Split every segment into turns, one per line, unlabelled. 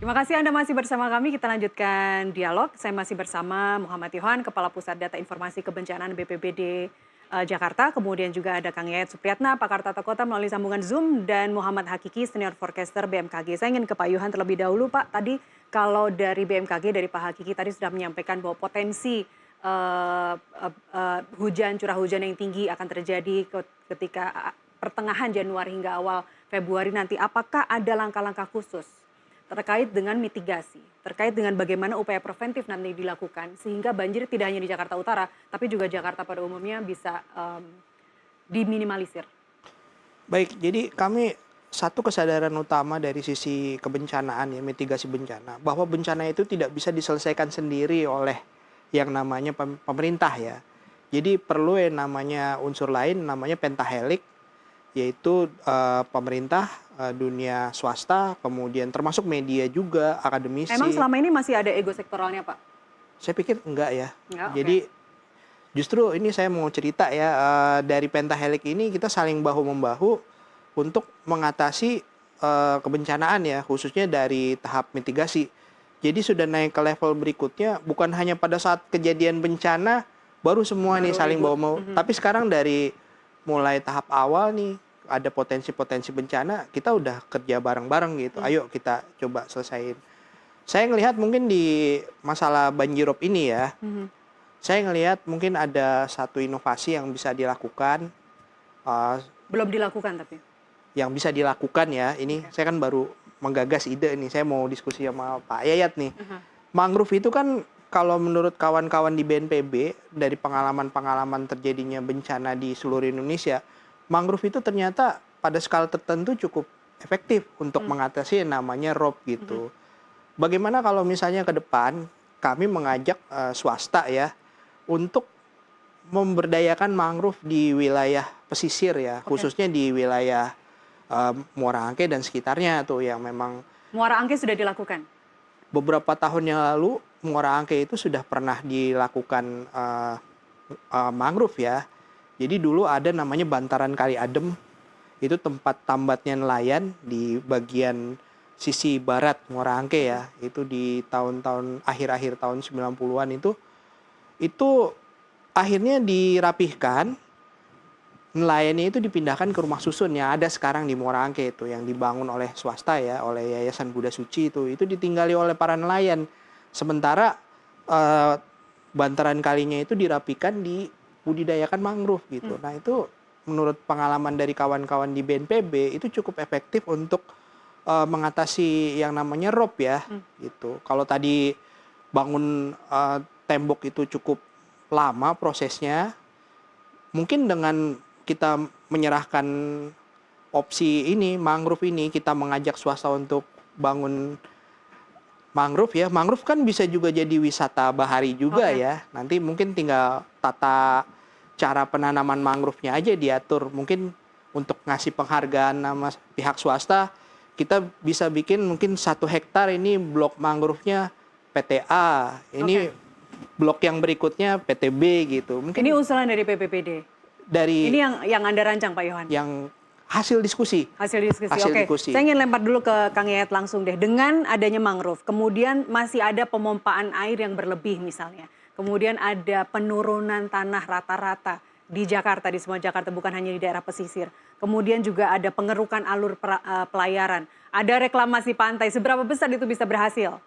Terima kasih Anda masih bersama kami. Kita lanjutkan dialog. Saya masih bersama Muhammad Yohan, Kepala Pusat Data Informasi Kebencanaan BPBD Jakarta. Kemudian juga ada Kang Yayat Supriyatna, pakar tata kota melalui sambungan Zoom, dan Muhammad Hakiki, Senior Forecaster BMKG. Saya ingin ke Pak Yohan terlebih dahulu, Pak. Tadi kalau dari BMKG, dari Pak Hakiki tadi sudah menyampaikan bahwa potensi hujan, curah hujan yang tinggi akan terjadi ketika pertengahan Januari hingga awal Februari nanti. Apakah ada langkah-langkah khusus terkait dengan mitigasi, terkait dengan bagaimana upaya preventif nanti dilakukan sehingga banjir tidak hanya di Jakarta Utara, tapi juga Jakarta pada umumnya bisa diminimalisir?
Baik, jadi kami satu kesadaran utama dari sisi kebencanaan ya, mitigasi bencana, bahwa bencana itu tidak bisa diselesaikan sendiri oleh yang namanya pemerintah ya. Jadi perlu yang namanya unsur lain, namanya pentahelik, yaitu pemerintah, dunia swasta, kemudian termasuk media juga, akademisi.
Emang selama ini masih ada ego sektoralnya, Pak?
Saya pikir enggak ya.
Enggak, oke.
Jadi justru ini saya mau cerita ya, dari pentahelik ini kita saling bahu-membahu untuk mengatasi kebencanaan ya, khususnya dari tahap mitigasi. Jadi sudah naik ke level berikutnya, bukan hanya pada saat kejadian bencana baru semua nih saling bahu-membahu, tapi sekarang dari mulai tahap awal nih ada potensi-potensi bencana, kita udah kerja bareng-bareng gitu. Ayo kita coba selesaiin. Saya ngelihat mungkin di masalah banjirop ini ya, saya ngelihat mungkin ada satu inovasi yang bisa dilakukan,
Belum dilakukan tapi?
yang bisa dilakukan ya. Ini saya kan baru menggagas ide nih, saya mau diskusi sama Pak Yayat nih. Mangrove itu kan kalau menurut kawan-kawan di BNPB, dari pengalaman-pengalaman terjadinya bencana di seluruh Indonesia, mangrove itu ternyata pada skala tertentu cukup efektif untuk mengatasi yang namanya rob gitu. Bagaimana kalau misalnya ke depan kami mengajak swasta ya untuk memberdayakan mangrove di wilayah pesisir ya, khususnya di wilayah Muara Angke dan sekitarnya tuh yang memang
Muara Angke sudah dilakukan?
beberapa tahun yang lalu Muara Angke itu sudah pernah dilakukan mangrove ya. Jadi dulu ada namanya bantaran Kali Adem, itu tempat tambatnya nelayan di bagian sisi barat Muara Angke ya. Itu di tahun-tahun akhir-akhir tahun 90-an itu akhirnya dirapihkan, nelayannya itu dipindahkan ke rumah susun yang ada sekarang di Muara Angke itu, yang dibangun oleh swasta ya, oleh Yayasan Buddha Suci itu ditinggali oleh para nelayan. Sementara bantaran kalinya itu dirapikan, dibudidayakan mangrove gitu. Nah itu menurut pengalaman dari kawan-kawan di BNPB itu cukup efektif untuk mengatasi yang namanya rob ya gitu. Kalau tadi bangun tembok itu cukup lama prosesnya, mungkin dengan kita menyerahkan opsi ini, mangrove ini, kita mengajak swasta untuk bangun mangrove ya. Mangrove kan bisa juga jadi wisata bahari juga ya. Nanti mungkin tinggal tata cara penanaman mangrove-nya aja diatur. Mungkin untuk ngasih penghargaan sama pihak swasta, kita bisa bikin mungkin 1 hektar ini blok mangrove-nya PTA. Ini blok yang berikutnya PTB gitu. Mungkin
Ini usulan dari PPPD?
dari
Ini yang Anda rancang, Pak Yohan?
yang hasil diskusi.
Hasil diskusi.
Hasil
Oke,
diskusi.
saya ingin lempar dulu ke Kang Yayat langsung deh. Dengan adanya mangrove, kemudian masih ada pemompaan air yang berlebih misalnya. Kemudian ada penurunan tanah rata-rata di Jakarta, di semua Jakarta, bukan hanya di daerah pesisir. Kemudian juga ada pengerukan alur pelayaran. Ada reklamasi pantai. Seberapa besar itu bisa berhasil?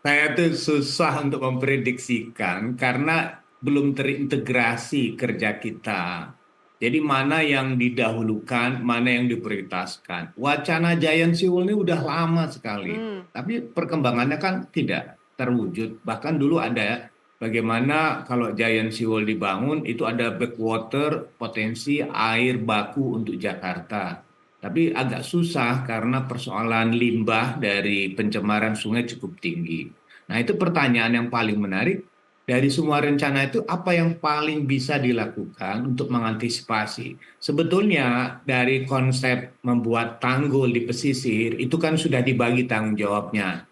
Saya tuh susah untuk memprediksikan karena belum terintegrasi kerja kita. Jadi mana yang didahulukan, mana yang diprioritaskan. Wacana Giant Sea Wall ini udah lama sekali, tapi perkembangannya kan tidak terwujud. Bahkan dulu ada bagaimana kalau Giant Sea Wall dibangun, itu ada backwater, potensi air baku untuk Jakarta. Tapi agak susah karena persoalan limbah dari pencemaran sungai cukup tinggi. Nah, itu pertanyaan yang paling menarik. Dari semua rencana itu, apa yang paling bisa dilakukan untuk mengantisipasi? Sebetulnya dari konsep membuat tanggul di pesisir, itu kan sudah dibagi tanggung jawabnya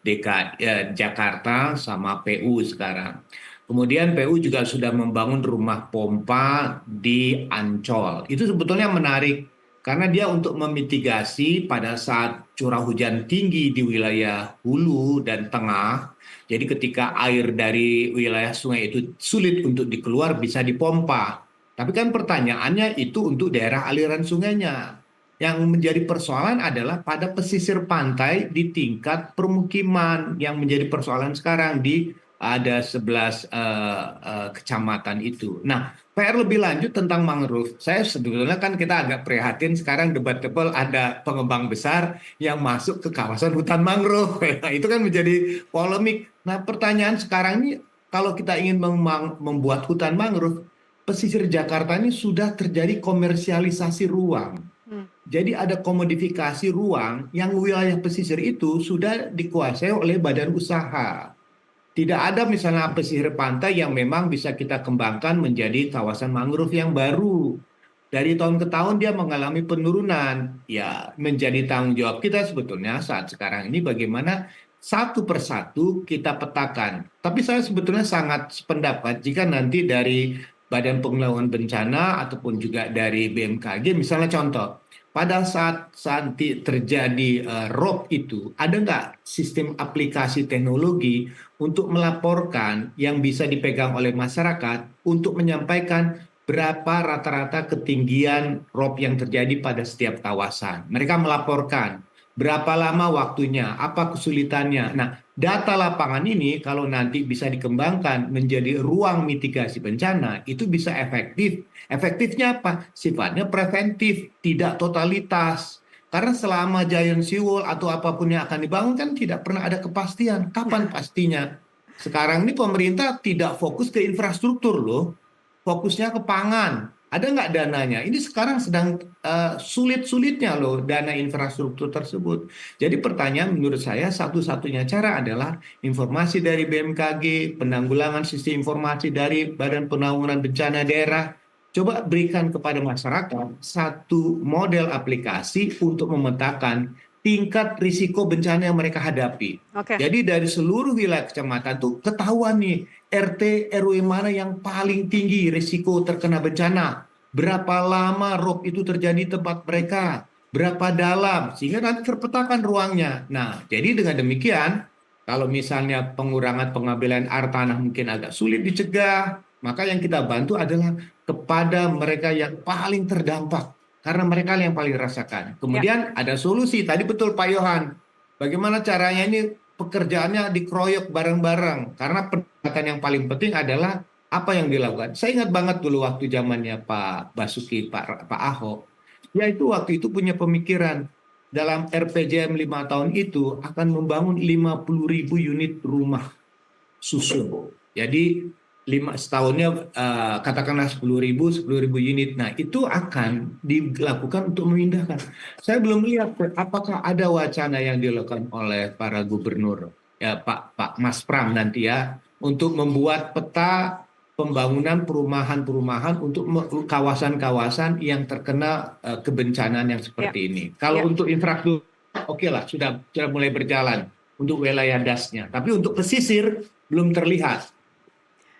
Jakarta sama PU sekarang. Kemudian PU juga sudah membangun rumah pompa di Ancol. Itu sebetulnya menarik Karena dia untuk memitigasi pada saat curah hujan tinggi di wilayah hulu dan tengah. Jadi ketika air dari wilayah sungai itu sulit untuk dikeluar bisa dipompa. Tapi kan pertanyaannya itu untuk daerah aliran sungainya. Yang menjadi persoalan adalah pada pesisir pantai di tingkat permukiman yang menjadi persoalan sekarang di ada 11 kecamatan itu. Nah, PR lebih lanjut tentang mangrove. Saya sebetulnya kan kita agak prihatin sekarang debatable ada pengembang besar yang masuk ke kawasan hutan mangrove. Nah, itu kan menjadi polemik. Nah, pertanyaan sekarang ini kalau kita ingin membuat hutan mangrove, pesisir Jakarta ini sudah terjadi komersialisasi ruang.
Hmm.
Jadi ada komodifikasi ruang yang wilayah pesisir itu sudah dikuasai oleh badan usaha. Tidak ada misalnya pesisir pantai yang memang bisa kita kembangkan menjadi kawasan mangrove yang baru. Dari tahun ke tahun dia mengalami penurunan. Ya, menjadi tanggung jawab kita sebetulnya saat sekarang ini bagaimana satu persatu kita petakan. Tapi saya sebetulnya sangat sependapat jika nanti dari Badan Penanggulangan Bencana ataupun juga dari BMKG, misalnya contoh, pada saat terjadi rob itu, ada nggak sistem aplikasi teknologi untuk melaporkan yang bisa dipegang oleh masyarakat untuk menyampaikan berapa rata-rata ketinggian rob yang terjadi pada setiap kawasan. Mereka melaporkan berapa lama waktunya, apa kesulitannya. Nah, data lapangan ini kalau nanti bisa dikembangkan menjadi ruang mitigasi bencana, itu bisa efektif. Efektifnya apa? Sifatnya preventif, tidak totalitas. Karena selama giant seawall atau apapun yang akan dibangun kan tidak pernah ada kepastian. Kapan pastinya? Sekarang ini pemerintah tidak fokus ke infrastruktur loh, fokusnya ke pangan. Ada nggak dananya? Ini sekarang sedang sulit-sulitnya loh dana infrastruktur tersebut. Jadi pertanyaan menurut saya satu-satunya cara adalah informasi dari BMKG, penanggulangan sistem informasi dari Badan Penanggulangan Bencana Daerah. Coba berikan kepada masyarakat satu model aplikasi untuk memetakan tingkat risiko bencana yang mereka hadapi.
Oke.
Jadi dari seluruh wilayah kecamatan tuh ketahuan nih RT RW mana yang paling tinggi risiko terkena bencana, berapa lama rob itu terjadi di tempat mereka, berapa dalam, sehingga nanti terpetakan ruangnya. Nah, jadi dengan demikian, kalau misalnya pengurangan pengambilan air tanah mungkin agak sulit dicegah, maka yang kita bantu adalah kepada mereka yang paling terdampak, karena mereka yang paling rasakan. Kemudian ada solusi, tadi betul Pak Yohan, bagaimana caranya ini pekerjaannya dikeroyok bareng-bareng. Karena pendekatan yang paling penting adalah apa yang dilakukan. Saya ingat banget dulu waktu zamannya Pak Basuki, Pak Ahok. Ya itu waktu itu punya pemikiran. Dalam RPJM 5 tahun itu akan membangun 50.000 unit rumah susun. Jadi setahunnya katakanlah 10.000 unit. Nah itu akan dilakukan untuk memindahkan. Saya belum lihat apakah ada wacana yang dilakukan oleh para gubernur, ya Pak Mas Pram nanti ya, untuk membuat peta pembangunan perumahan-perumahan untuk kawasan-kawasan yang terkena kebencanaan yang seperti ini. Kalau untuk infrastruktur, oke lah sudah mulai berjalan untuk wilayah dasnya. Tapi untuk pesisir belum terlihat.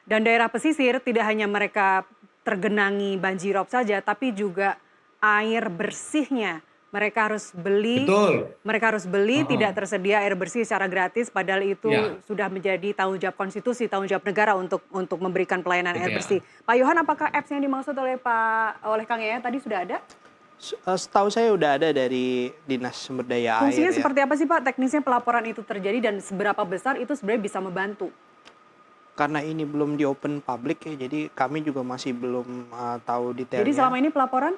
Dan daerah pesisir tidak hanya mereka tergenangi banjirop saja, tapi juga air bersihnya. Mereka harus beli,
Betul.
mereka harus beli, tidak tersedia air bersih secara gratis, padahal itu sudah menjadi tanggung jawab konstitusi, tanggung jawab negara untuk memberikan pelayanan air bersih. Pak Yohan, apakah apps yang dimaksud oleh Kang Yaya tadi sudah ada?
Setahu saya udah ada dari Dinas Sumber Daya Air.
Fungsinya seperti apa sih Pak? Teknisnya pelaporan itu terjadi dan seberapa besar itu sebenarnya bisa membantu?
Karena ini belum di open public ya, jadi kami juga masih belum tahu detailnya.
Jadi selama ini pelaporan?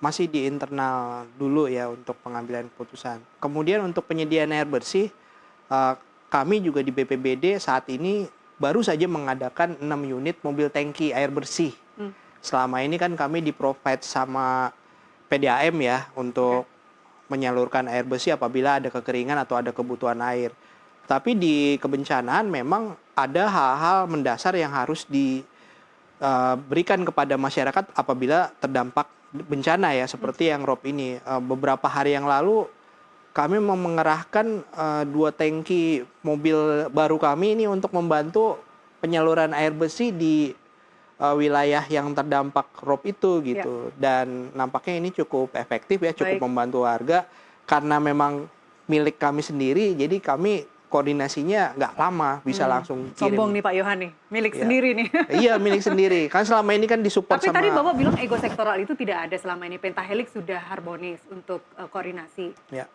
Masih di internal dulu ya untuk pengambilan keputusan. Kemudian untuk penyediaan air bersih, kami juga di BPBD saat ini baru saja mengadakan 6 unit mobil tangki air bersih. Selama ini kan kami di-provide sama PDAM ya untuk menyalurkan air bersih apabila ada kekeringan atau ada kebutuhan air. Tapi di kebencanaan memang ada hal-hal mendasar yang harus diberikan kepada masyarakat apabila terdampak bencana ya, seperti yang rob ini. Beberapa hari yang lalu kami mengerahkan 2 tangki mobil baru kami ini untuk membantu penyaluran air bersih di wilayah yang terdampak rob itu
Ya,
gitu. Dan nampaknya ini cukup efektif ya, cukup
baik.
membantu warga karena memang milik kami sendiri, jadi kami koordinasinya nggak lama, bisa langsung
Sombong
kirim.
nih Pak Yohan nih, milik
Ya,
sendiri nih.
iya milik sendiri. Kan selama ini kan disupport
Tapi tadi
sama
Bapak bilang ego sektoral itu tidak ada selama ini. Pentahelix sudah harmonis untuk koordinasi.
ya.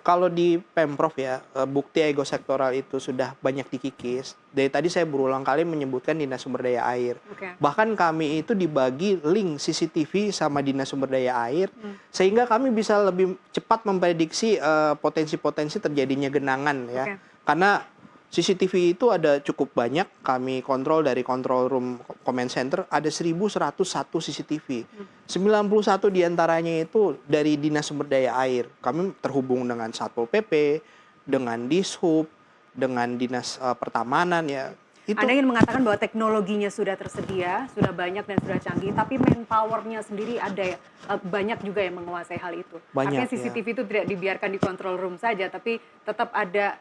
Kalau di Pemprov ya, bukti ego sektoral itu sudah banyak dikikis. Dari tadi saya berulang kali menyebutkan Dinas Sumber Daya Air.
Oke.
Bahkan kami itu dibagi link CCTV sama Dinas Sumber Daya Air, sehingga kami bisa lebih cepat memprediksi potensi-potensi terjadinya genangan ya.
Oke.
Karena CCTV itu ada cukup banyak, kami kontrol dari control room command center, ada 1.101 CCTV. 91 diantaranya itu dari Dinas Sumber Daya Air. Kami terhubung dengan Satpol PP, dengan Dishub, dengan Dinas Pertamanan ya. Itu
Anda ingin mengatakan bahwa teknologinya sudah tersedia, sudah banyak dan sudah canggih, tapi manpower-nya sendiri ada ya, banyak juga yang menguasai hal itu.
banyak
Artinya
ya.
CCTV itu tidak dibiarkan di control room saja, tapi tetap ada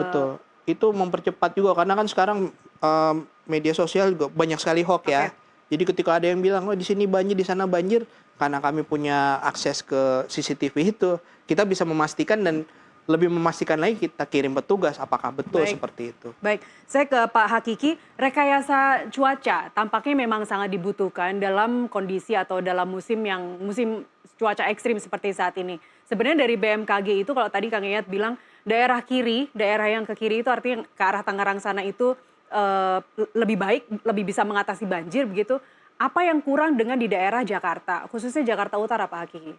Betul. Itu mempercepat juga karena kan sekarang media sosial juga banyak sekali hoax ya. Jadi ketika ada yang bilang, oh di sini banjir, di sana banjir, karena kami punya akses ke CCTV itu, kita bisa memastikan dan lebih memastikan lagi kita kirim petugas apakah betul
Baik.
seperti itu.
Baik, saya ke Pak Hakiki. Rekayasa cuaca tampaknya memang sangat dibutuhkan dalam kondisi atau dalam musim cuaca ekstrim seperti saat ini. Sebenarnya dari BMKG itu kalau tadi Kang Yayat bilang daerah kiri, daerah yang ke kiri itu artinya ke arah Tangerang sana itu lebih baik, lebih bisa mengatasi banjir begitu. Apa yang kurang dengan di daerah Jakarta, khususnya Jakarta Utara, Pak Hakiki?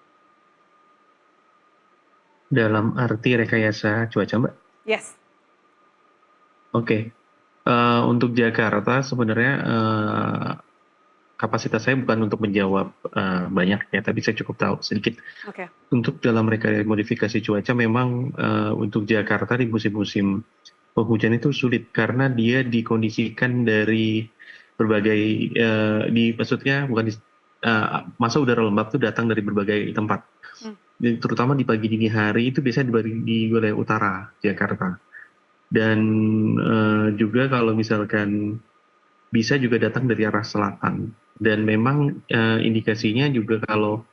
Dalam arti rekayasa cuaca, Mbak?
Yes.
Oke. Untuk Jakarta sebenarnya kapasitas saya bukan untuk menjawab banyak ya, tapi saya cukup tahu sedikit.
Oke.
Untuk dalam rekayasa modifikasi cuaca memang untuk Jakarta di musim-musim penghujan itu sulit karena dia dikondisikan dari berbagai maksudnya bukan masa udara lembab itu datang dari berbagai tempat. Terutama di pagi dini hari itu biasanya di wilayah utara Jakarta. Dan juga kalau misalkan bisa juga datang dari arah selatan. Dan memang indikasinya juga kalau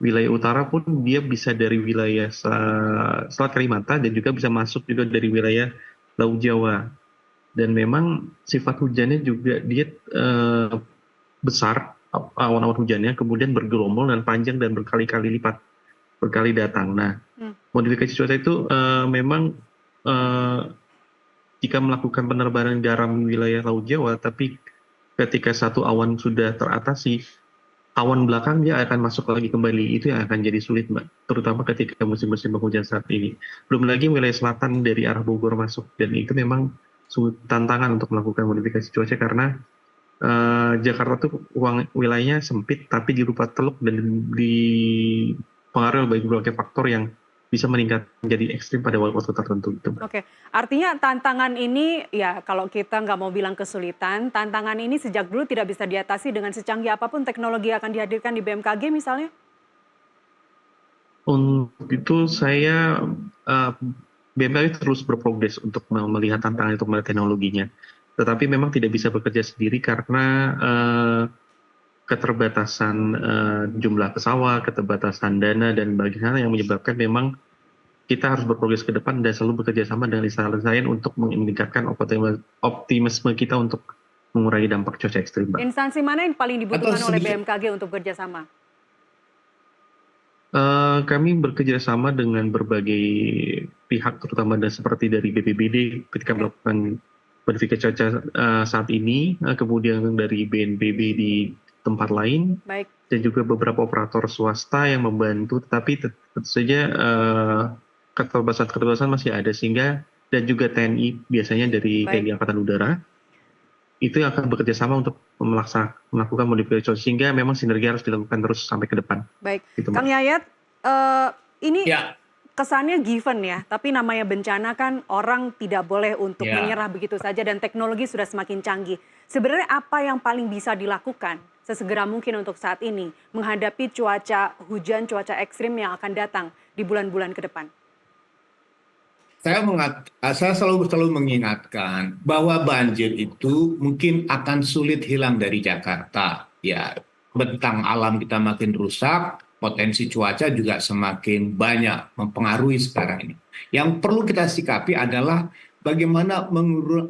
wilayah utara pun dia bisa dari wilayah Selat Kalimantan dan juga bisa masuk juga dari wilayah Laut Jawa. Dan memang sifat hujannya juga dia besar, awan-awan hujannya, kemudian bergerombol dan panjang dan berkali-kali lipat, berkali datang. Nah, modifikasi cuaca itu memang jika melakukan penerbangan garam di wilayah Laut Jawa, tapi ketika satu awan sudah teratasi, awan belakang dia akan masuk lagi kembali. Itu yang akan jadi sulit, Mbak. Terutama ketika musim-musim penghujan saat ini. Belum lagi wilayah selatan dari arah Bogor masuk. Dan itu memang tantangan untuk melakukan modifikasi cuaca karena Jakarta tuh wilayahnya sempit tapi dirupa teluk dan dipengaruhi oleh berbagai faktor yang bisa meningkat menjadi ekstrim pada waktu tertentu.
Oke, artinya tantangan ini ya kalau kita nggak mau bilang kesulitan, tantangan ini sejak dulu tidak bisa diatasi dengan secanggih apapun teknologi yang akan dihadirkan di BMKG misalnya?
Untuk itu saya BMKG terus berprogres untuk melihat tantangan untuk melihat teknologinya. Tetapi memang tidak bisa bekerja sendiri karena keterbatasan jumlah pesawat, keterbatasan dana dan bagaimana yang menyebabkan memang kita harus berprogres ke depan dan selalu bekerja sama dengan instansi lain untuk meningkatkan optimisme kita untuk mengurangi dampak cuaca ekstrim, Mbak.
Instansi mana yang paling dibutuhkan oleh BMKG untuk bekerja sama?
Kami bekerja sama dengan berbagai pihak, terutama seperti dari BPBD ketika melakukan modifikasi cuaca saat ini, kemudian dari BNPB di tempat lain,
Baik.
dan juga beberapa operator swasta yang membantu, tetapi tentu saja keterbatasan masih ada, sehingga dan juga TNI biasanya dari TNI Angkatan Udara itu yang akan bekerja sama untuk melakukan modifikasi cuaca, sehingga memang sinergi harus dilakukan terus sampai ke depan.
Baik,
gitu,
Kang Yayat, ini
Ya.
kesannya given ya, tapi namanya bencana kan orang tidak boleh untuk menyerah begitu saja dan teknologi sudah semakin canggih. Sebenarnya apa yang paling bisa dilakukan sesegera mungkin untuk saat ini menghadapi cuaca hujan, cuaca ekstrim yang akan datang di bulan-bulan ke depan?
saya selalu mengingatkan bahwa banjir itu mungkin akan sulit hilang dari Jakarta. Ya, bentang alam kita makin rusak, potensi cuaca juga semakin banyak mempengaruhi sekarang ini. Yang perlu kita sikapi adalah bagaimana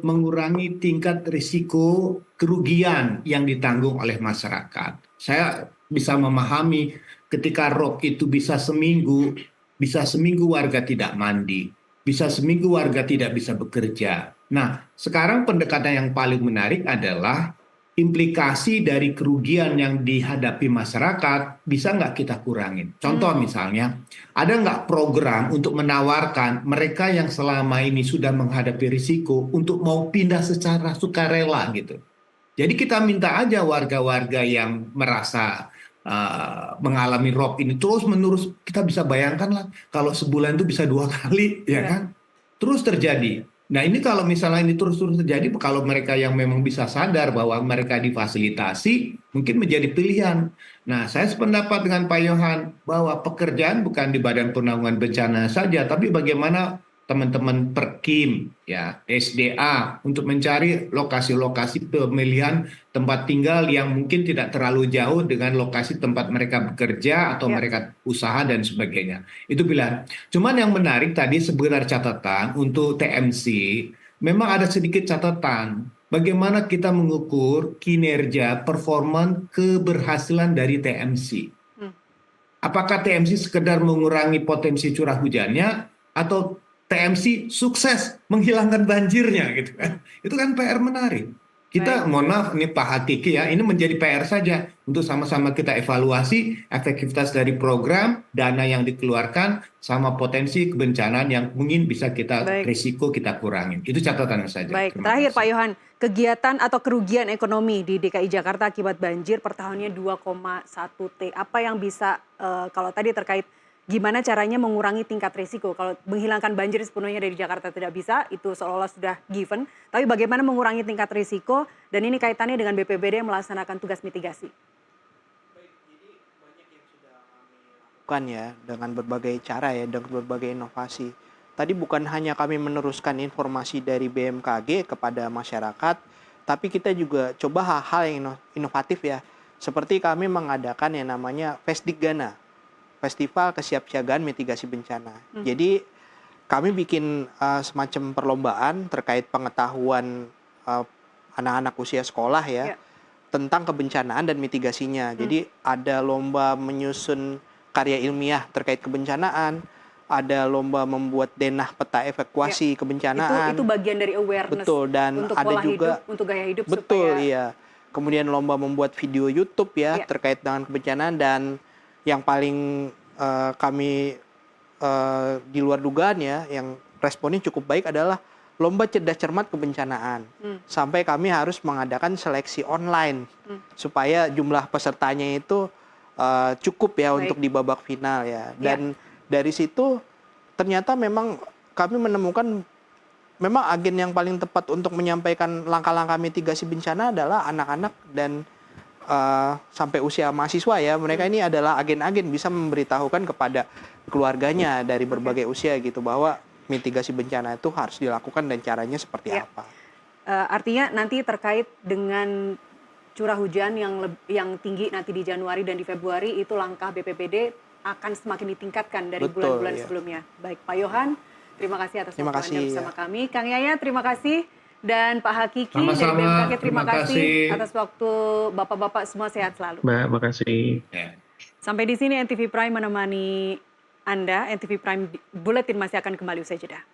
mengurangi tingkat risiko kerugian yang ditanggung oleh masyarakat. Saya bisa memahami ketika rop itu bisa seminggu warga tidak mandi, bisa seminggu warga tidak bisa bekerja. Nah, sekarang pendekatan yang paling menarik adalah implikasi dari kerugian yang dihadapi masyarakat bisa nggak kita kurangin. Contoh misalnya, ada nggak program untuk menawarkan mereka yang selama ini sudah menghadapi risiko untuk mau pindah secara sukarela gitu. Jadi kita minta aja warga-warga yang merasa mengalami rob ini terus menerus, kita bisa bayangkan lah kalau sebulan itu bisa 2 kali, ya kan? Terus terjadi. Nah ini kalau misalnya ini terus-terus terjadi, kalau mereka yang memang bisa sadar bahwa mereka difasilitasi, mungkin menjadi pilihan. Nah saya sependapat dengan Pak Yohan bahwa pekerjaan bukan di Badan Penanggulangan Bencana saja, tapi bagaimana teman-teman Perkim, ya SDA untuk mencari lokasi-lokasi pemilihan tempat tinggal yang mungkin tidak terlalu jauh dengan lokasi tempat mereka bekerja atau mereka usaha dan sebagainya. Itu pilihan. Cuman yang menarik tadi sebenarnya catatan untuk TMC, memang ada sedikit catatan. Bagaimana kita mengukur kinerja, performa, keberhasilan dari TMC. Apakah TMC sekedar mengurangi potensi curah hujannya atau TMC sukses menghilangkan banjirnya gitu kan. Itu kan PR menarik. Kita mohon maaf nih Pak Hakiki ya, ini menjadi PR saja untuk sama-sama kita evaluasi efektivitas dari program, dana yang dikeluarkan, sama potensi kebencanaan yang mungkin bisa kita risiko kita kurangin. Itu catatan saja.
Baik, terakhir Pak Yohan, kegiatan atau kerugian ekonomi di DKI Jakarta akibat banjir per tahunnya 2,1 T. Apa yang bisa, kalau tadi terkait gimana caranya mengurangi tingkat risiko? Kalau menghilangkan banjir sepenuhnya dari Jakarta tidak bisa, itu seolah-olah sudah given. Tapi bagaimana mengurangi tingkat risiko? Dan ini kaitannya dengan BPBD yang melaksanakan tugas mitigasi.
Baik, jadi banyak yang sudah kami lakukan ya, dengan berbagai cara ya, dengan berbagai inovasi. Tadi bukan hanya kami meneruskan informasi dari BMKG kepada masyarakat, tapi kita juga coba hal-hal yang inovatif ya. Seperti kami mengadakan yang namanya Fesdikgana, Festival Kesiapsiagaan Mitigasi Bencana. Jadi kami bikin semacam perlombaan terkait pengetahuan anak-anak usia sekolah ya, tentang kebencanaan dan mitigasinya. Jadi ada lomba menyusun karya ilmiah terkait kebencanaan, ada lomba membuat denah peta evakuasi kebencanaan.
Itu bagian dari awareness.
Betul, dan
untuk
ada
pola
juga
hidup, untuk gaya hidup.
betul
supaya...
iya. Kemudian lomba membuat video YouTube ya terkait dengan kebencanaan, dan yang paling kami di luar dugaan ya, yang responnya cukup baik adalah lomba cerdas cermat kebencanaan. Sampai kami harus mengadakan seleksi online supaya jumlah pesertanya itu cukup ya untuk di babak final ya. Dan dari situ ternyata memang kami menemukan memang agen yang paling tepat untuk menyampaikan langkah-langkah mitigasi bencana adalah anak-anak dan sampai usia mahasiswa ya. Mereka ini adalah agen-agen, bisa memberitahukan kepada keluarganya dari berbagai usia gitu, bahwa mitigasi bencana itu harus dilakukan dan caranya seperti apa.
Artinya nanti terkait dengan curah hujan yang tinggi nanti di Januari dan di Februari, itu langkah BPBD akan semakin ditingkatkan dari bulan-bulan sebelumnya. Baik, Pak Yohan, terima kasih atas waktu Anda bersama kami. Kang Yaya, terima kasih. Dan Pak Hakiki dari BMKG, terima kasih atas waktu. Bapak-bapak semua sehat selalu.
Mbak, makasih.
Sampai di sini NTV Prime menemani Anda. NTV Prime Bulletin masih akan kembali usai jeda.